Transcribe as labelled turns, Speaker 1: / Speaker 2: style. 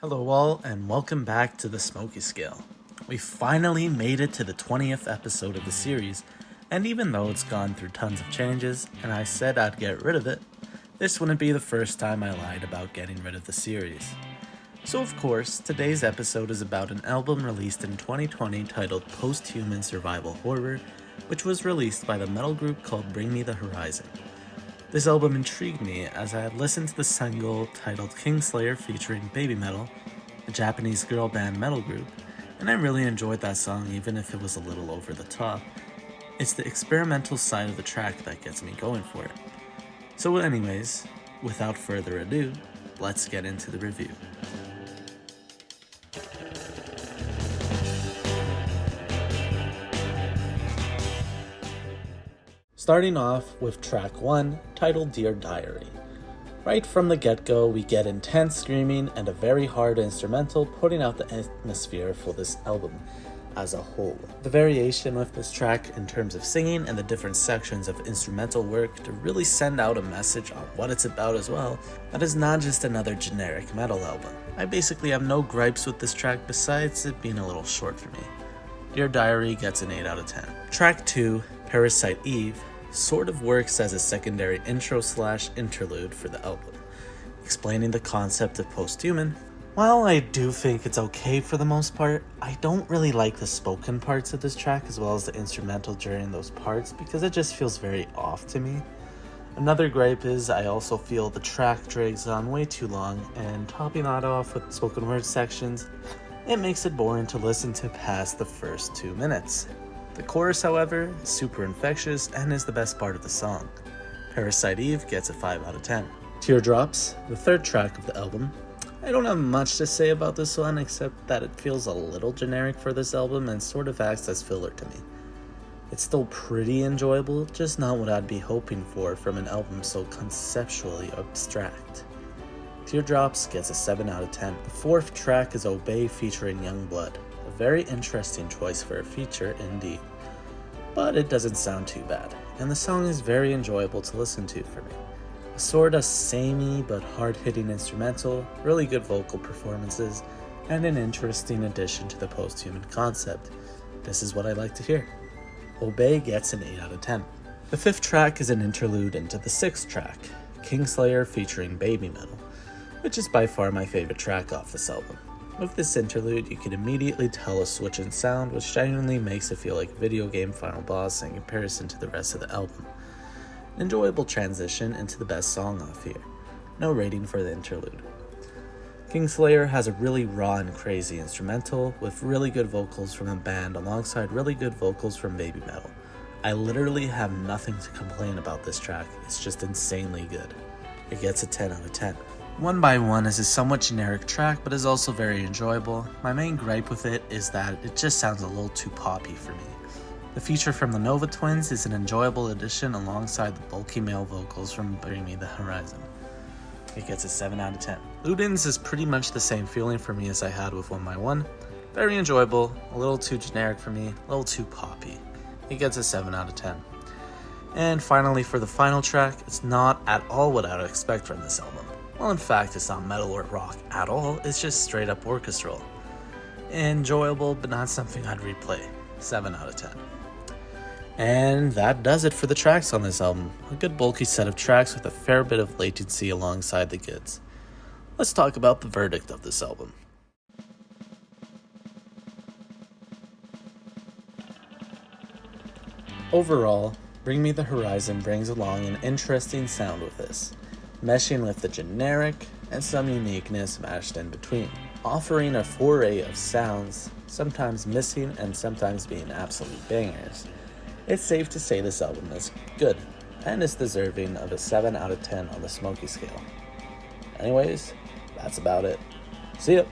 Speaker 1: Hello all, and welcome back to the Smokey Scale. We finally made it to the 20th episode of the series, and even though it's gone through tons of changes, and I said I'd get rid of it, this wouldn't be the first time I lied about getting rid of the series. So of course, today's episode is about an album released in 2020 titled Post-Human Survival Horror, which was released by the metal group called Bring Me the Horizon. This album intrigued me as I had listened to the single titled Kingslayer featuring Baby Metal, a Japanese girl band metal group, and I really enjoyed that song even if it was a little over the top. It's the experimental side of the track that gets me going for it. So anyways, without further ado, let's get into the review. Starting off with track 1, titled Dear Diary. Right from the get-go, we get intense screaming and a very hard instrumental putting out the atmosphere for this album as a whole. The variation with this track in terms of singing and the different sections of instrumental work to really send out a message on what it's about as well, that is not just another generic metal album. I basically have no gripes with this track besides it being a little short for me. Dear Diary gets an 8 out of 10. Track 2, Parasite Eve, sort of works as a secondary intro/interlude for the album, explaining the concept of post-human. While I do think it's okay for the most part, I don't really like the spoken parts of this track as well as the instrumental during those parts because it just feels very off to me. Another gripe is I also feel the track drags on way too long, and topping that off with spoken word sections, it makes it boring to listen to past the first 2 minutes. The chorus, however, is super infectious and is the best part of the song. Parasite Eve gets a 5 out of 10. Teardrops, the third track of the album. I don't have much to say about this one except that it feels a little generic for this album and sort of acts as filler to me. It's still pretty enjoyable, just not what I'd be hoping for from an album so conceptually abstract. Teardrops gets a 7 out of 10. The fourth track is Obey featuring Youngblood. A very interesting choice for a feature indeed, but it doesn't sound too bad, and the song is very enjoyable to listen to for me. A sorta samey but hard-hitting instrumental, really good vocal performances, and an interesting addition to the post-human concept. This is what I like to hear. Obey gets an 8 out of 10. The fifth track is an interlude into the sixth track, Kingslayer featuring Baby Metal, which is by far my favorite track off this album. With this interlude, you can immediately tell a switch in sound, which genuinely makes it feel like a video game final boss in comparison to the rest of the album. An enjoyable transition into the best song off here. No rating for the interlude. Kingslayer has a really raw and crazy instrumental, with really good vocals from the band alongside really good vocals from Baby Metal. I literally have nothing to complain about this track, it's just insanely good. It gets a 10 out of 10. One by One is a somewhat generic track, but is also very enjoyable. My main gripe with it is that it just sounds a little too poppy for me. The feature from the Nova Twins is an enjoyable addition alongside the bulky male vocals from Bring Me the Horizon. It gets a 7 out of 10. Ludens is pretty much the same feeling for me as I had with One by One. Very enjoyable, a little too generic for me, a little too poppy. It gets a 7 out of 10. And finally, for the final track, it's not at all what I would expect from this album. Well, in fact, it's not metal or rock at all, it's just straight up orchestral. Enjoyable, but not something I'd replay. 7 out of 10. And that does it for the tracks on this album. A good bulky set of tracks with a fair bit of latency alongside the goods. Let's talk about the verdict of this album. Overall, Bring Me the Horizon brings along an interesting sound with this, meshing with the generic and some uniqueness mashed in between, offering a foray of sounds, sometimes missing and sometimes being absolute bangers. It's safe to say this album is good, and is deserving of a 7 out of 10 on the Smokey scale. Anyways, that's about it. See ya!